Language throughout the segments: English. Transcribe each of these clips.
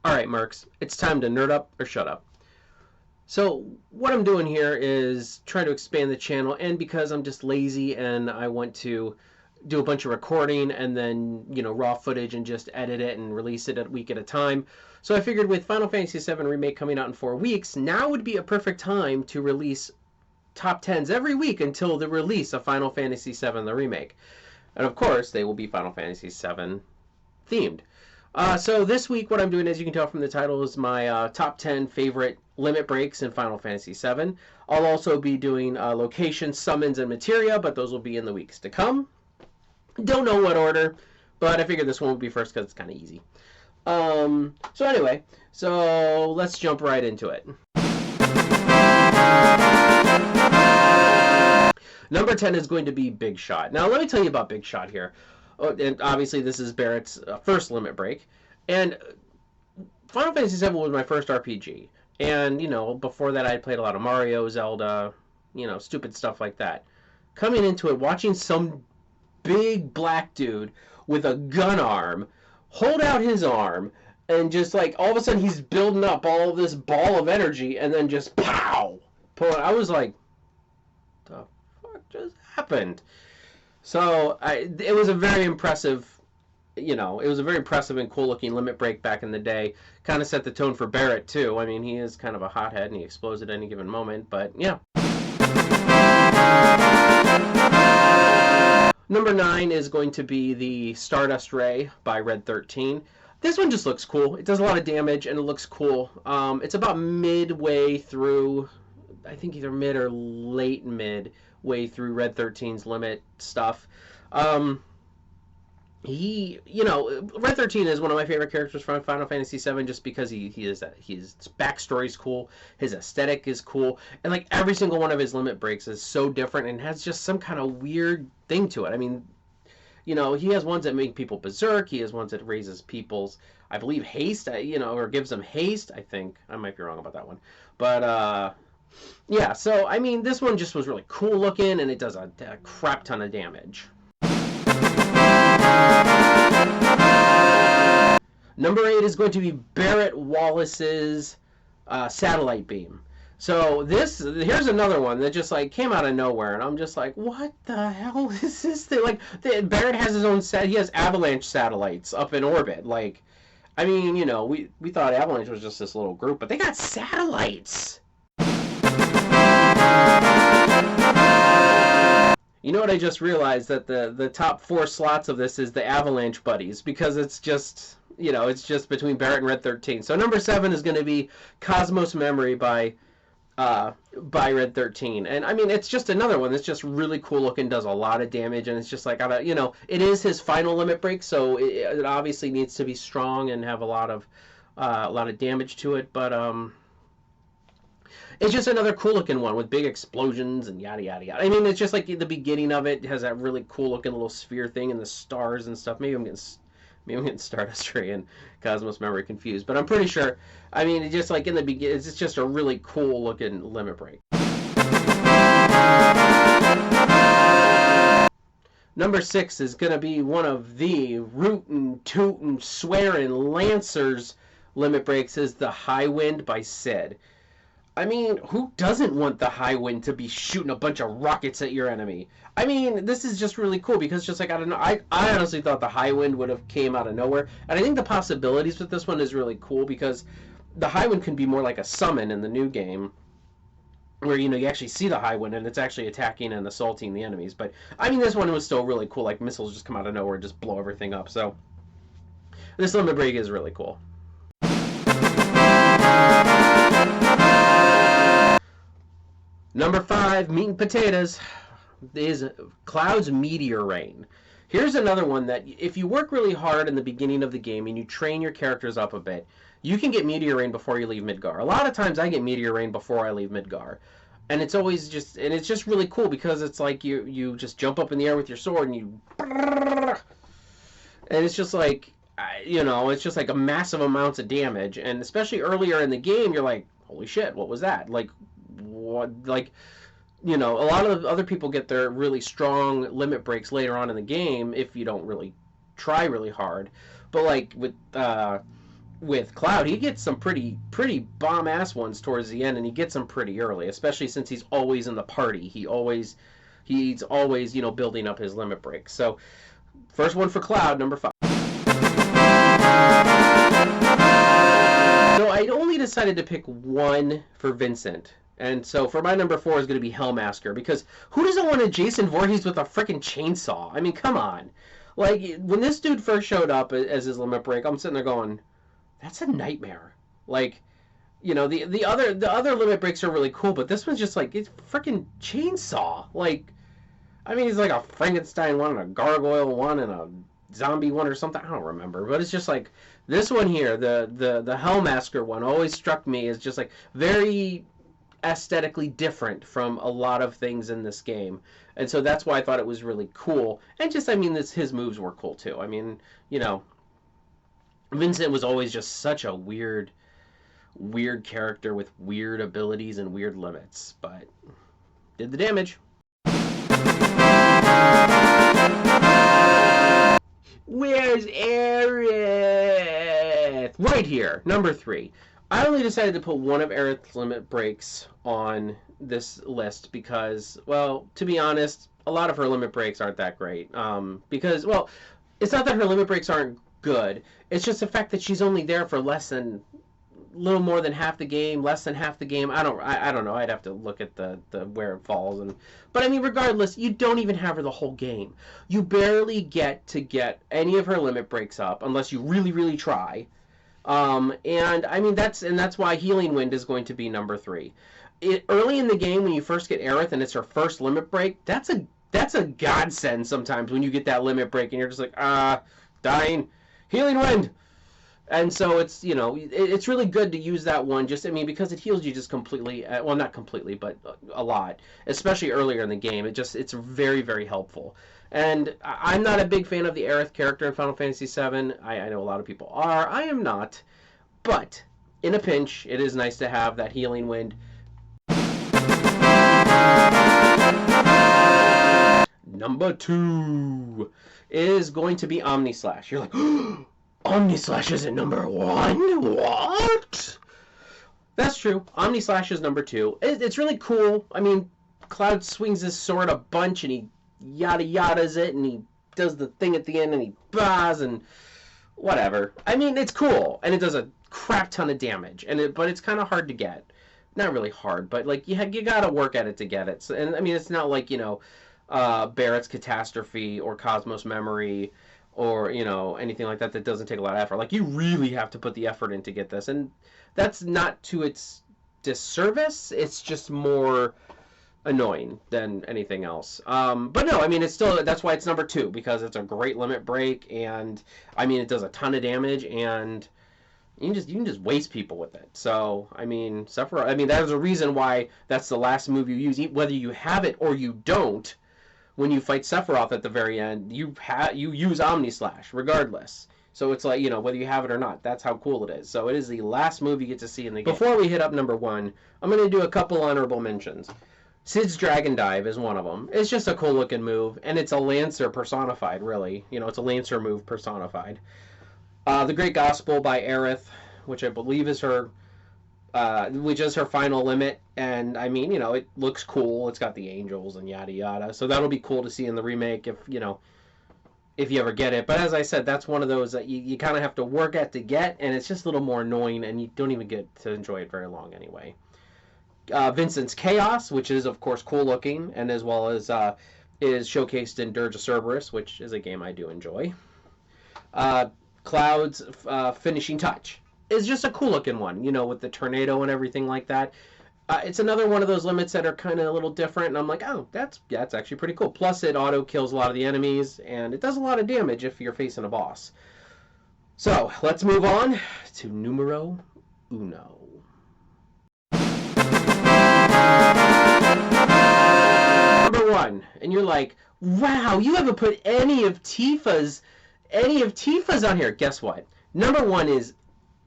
Alright, Mercs, it's time to nerd up or shut up. So, what I'm doing here is trying to expand the channel, and because I'm just lazy and I want to do a bunch of recording and then, raw footage and just edit it and release it a week at a time. So I figured with Final Fantasy VII Remake coming out in 4 weeks, now would be a perfect time to release top 10s every week until the release of Final Fantasy VII the Remake. And of course, they will be Final Fantasy VII themed. So this week, what I'm doing, as you can tell from the title, is my top 10 favorite limit breaks in Final Fantasy VII. I'll also be doing locations, summons, and materia, but those will be in the weeks to come. Don't know what order, but I figured this one would be first because it's kind of easy. So anyway, so let's jump right into it. Number 10 is going to be Big Shot. Now, let me tell you about Big Shot here. And obviously, this is Barrett's first limit break. And Final Fantasy VII was my first RPG. And, before that, I had played a lot of Mario, Zelda, stupid stuff like that. Coming into it, watching some big black dude with a gun arm hold out his arm, and just like all of a sudden he's building up all of this ball of energy, and then just pow! I was like, the fuck just happened? So it was a very impressive, it was a very impressive and cool looking limit break back in the day. Kind of set the tone for Barrett too. I mean, he is kind of a hothead and he explodes at any given moment, but yeah. Number 9 is going to be the Stardust Rey by Red 13. This one just looks cool. It does a lot of damage and it looks cool. It's about midway through, I think either mid or late midway through Red 13's limit stuff. Red 13 is one of my favorite characters from Final Fantasy VII just because his backstory is cool, his aesthetic is cool, and like every single one of his limit breaks is so different and has just some kind of weird thing to it. I mean, he has ones that make people berserk, he has ones that raises people's, I believe, haste, or gives them haste, I think. I might be wrong about that one. But, yeah, so, I mean, this one just was really cool looking, and it does a crap ton of damage. Number 8 is going to be Barrett Wallace's Satellite Beam. So here's another one that just like came out of nowhere, and I'm just like, what the hell is this thing? Like, Barrett has his own he has Avalanche satellites up in orbit. Like, I mean, we thought Avalanche was just this little group, but they got satellites. You know what I just realized? That the top 4 slots of this is the Avalanche buddies, because it's just, it's just between Barrett and Red 13. So number 7 is going to be Cosmos Memory by Red 13. And I mean, it's just another one that's just really cool looking, does a lot of damage, and it's just like, it is his final limit break, so it obviously needs to be strong and have a lot of damage to it, but it's just another cool looking one with big explosions and yada yada yada. I mean, it's just like the beginning of it has that really cool looking little sphere thing and the stars and stuff. Maybe I'm getting Stardust Rey and Cosmos Memory confused, but I'm pretty sure. I mean, it's just like in the beginning, it's just a really cool looking limit break. Number 6 is going to be one of the rootin', tootin', swearin' Lancers limit breaks, is the High Wind by Sid. I mean, who doesn't want the High Wind to be shooting a bunch of rockets at your enemy? I mean, this is just really cool because just like, I don't know, I honestly thought the High Wind would have came out of nowhere. And I think the possibilities with this one is really cool because the High Wind can be more like a summon in the new game where, you actually see the High Wind and it's actually attacking and assaulting the enemies. But, I mean, this one was still really cool. Like, missiles just come out of nowhere and just blow everything up. So, this limit break is really cool. Number 5, meat and potatoes, is Cloud's Meteor Rain. Here's another one that if you work really hard in the beginning of the game and you train your characters up a bit, you can get Meteor Rain before you leave Midgar. A lot of times I get Meteor Rain before I leave Midgar. And it's always just, and it's just really cool because it's like you just jump up in the air with your sword and you, and it's just like, it's just like a massive amounts of damage. And especially earlier in the game, you're like, holy shit, what was that? Like, what, like, a lot of other people get their really strong limit breaks later on in the game if you don't really try really hard. But like with with Cloud, he gets some pretty bomb-ass ones towards the end, and he gets them pretty early, especially since he's always in the party. He's always, building up his limit breaks. So, first one for Cloud, number 5. So I only decided to pick one for Vincent. And so for my number 4 is going to be Hellmasker, because who doesn't want a Jason Voorhees with a freaking chainsaw? I mean, come on. Like, when this dude first showed up as his limit break, I'm sitting there going, that's a nightmare. Like, the other limit breaks are really cool, but this one's just like, it's freaking chainsaw. Like, I mean, he's like a Frankenstein one and a gargoyle one and a zombie one or something. I don't remember, but it's just like this one here, the Hellmasker one, always struck me as just like very aesthetically different from a lot of things in this game, and so that's why I thought it was really cool. And just, I mean, his moves were cool too. I mean, Vincent was always just such a weird character with weird abilities and weird limits, but did the damage. Where's Aerith? Right here, number 3. I only decided to put one of Aerith's limit breaks on this list because, well, to be honest, a lot of her limit breaks aren't that great. Because, well, it's not that her limit breaks aren't good. It's just the fact that she's only there for little more than half the game, less than half the game. I don't know. I'd have to look at the where it falls. But I mean, regardless, you don't even have her the whole game. You barely get any of her limit breaks up unless you really, really try. And I mean, that's why Healing Wind is going to be number 3. Early in the game, when you first get Aerith and it's her first limit break, that's a godsend sometimes when you get that limit break and you're just like, dying, Healing Wind. And so it's, it's really good to use that one, just, I mean, because it heals you just completely, well, not completely, but a lot, especially earlier in the game. It's very, very helpful. And I'm not a big fan of the Aerith character in Final Fantasy VII. I know a lot of people are. I am not. But in a pinch, it is nice to have that Healing Wind. Number 2 is going to be Omnislash. You're like, Omnislash isn't number 1? What? That's true. Omnislash is number 2. It's really cool. I mean, Cloud swings his sword a bunch and he yada yadas it and he does the thing at the end and he bars and whatever. I mean, it's cool and it does a crap ton of damage, but it's kind of hard to get. Not really hard, but like you gotta work at it to get it. So, and I mean, it's not like Barrett's Catastrophe or Cosmos Memory or anything like that doesn't take a lot of effort. Like, you really have to put the effort in to get this, and that's not to its disservice. It's just more annoying than anything else. But no, I mean, it's still, that's why it's number 2, because it's a great limit break, and I mean, it does a ton of damage, and you can just waste people with it. So I mean, Sephiroth, I mean, there's a reason why that's the last move you use, whether you have it or you don't. When you fight Sephiroth at the very end, you use Omnislash regardless. So it's like, whether you have it or not, that's how cool it is. So it is the last move you get to see in the game. Before we hit up number 1, I'm going to do a couple honorable mentions. Sid's Dragon Dive is one of them. It's just a cool looking move, and it's a Lancer personified, really. It's a Lancer move personified. The Great Gospel by Aerith, which I believe is her final limit, and I mean, it looks cool. It's got the angels and yada yada, so that'll be cool to see in the remake if you ever get it. But as I said, that's one of those that you kind of have to work at to get, and it's just a little more annoying, and you don't even get to enjoy it very long anyway. Vincent's Chaos, which is of course cool looking, and as well as is showcased in Dirge of Cerberus, which is a game I do enjoy. Cloud's Finishing Touch is just a cool looking one, with the tornado and everything like that. It's another one of those limits that are kind of a little different, and I'm like, oh, that's actually pretty cool. Plus, it auto kills a lot of the enemies, and it does a lot of damage if you're facing a boss. So let's move on to numero uno. Number 1, and you're like, wow, you haven't put any of Tifas on here. Guess what? Number 1 is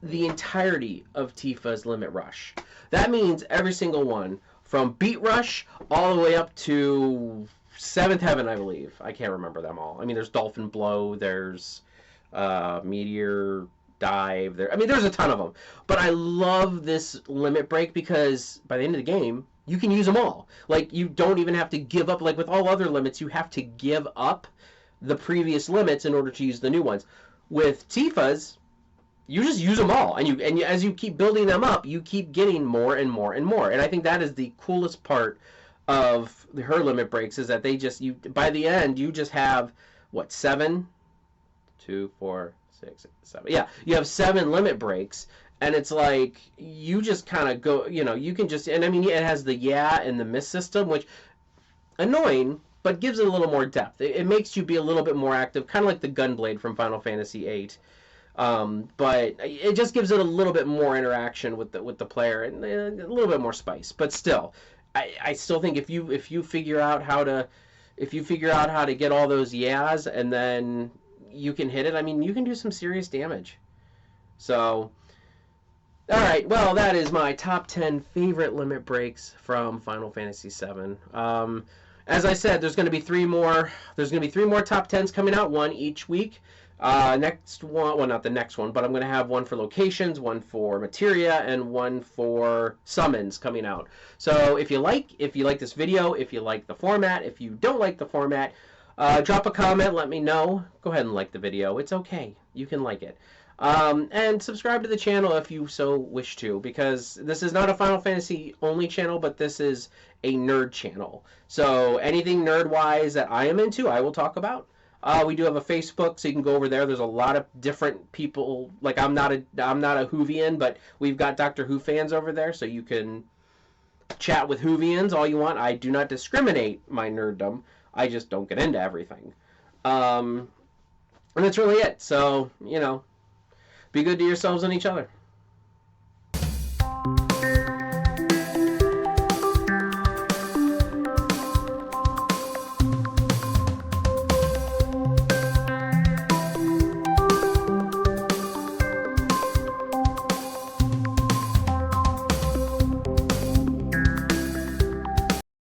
the entirety of Tifa's Limit Rush. That means every single one, from Beat Rush all the way up to 7th Heaven, I believe. I can't remember them all. I mean, there's Dolphin Blow, there's Meteor dive. I mean, there's a ton of them. But I love this limit break because by the end of the game, you can use them all. Like, you don't even have to give up. Like, with all other limits, you have to give up the previous limits in order to use the new ones. With Tifas, you just use them all, and as you keep building them up, you keep getting more and more and more. And I think that is the coolest part of her limit breaks, is that they just, by the end, you just have what, 7, 2, 4, 6, 7. Yeah, you have 7 limit breaks, and it's like you just kind of go, you can just, and I mean, it has the and the miss system, which annoying, but gives it a little more depth. It makes you be a little bit more active, kind of like the Gunblade from Final Fantasy VIII. But it just gives it a little bit more interaction with the player, and a little bit more spice. But still, I still think if you figure out how to get all those and then you can hit it, I mean, you can do some serious damage. So, all right, well, that is my top 10 favorite limit breaks from Final Fantasy VII. As I said, there's going to be 3 more. There's going to be 3 more top 10s coming out, one each week. Next one, well, not the next one, but I'm going to have one for locations, one for materia, and one for summons coming out. So if you like this video, if you like the format, if you don't like the format, drop a comment, let me know. Go ahead and like the video. It's okay. You can like it. And subscribe to the channel if you so wish to, because this is not a Final Fantasy only channel, but this is a nerd channel. So anything nerd-wise that I am into, I will talk about. We do have a Facebook, so you can go over there. There's a lot of different people. Like, I'm not a Whovian, but we've got Doctor Who fans over there, so you can chat with Whovians all you want. I do not discriminate my nerddom. I just don't get into everything. And that's really it. So, be good to yourselves and each other.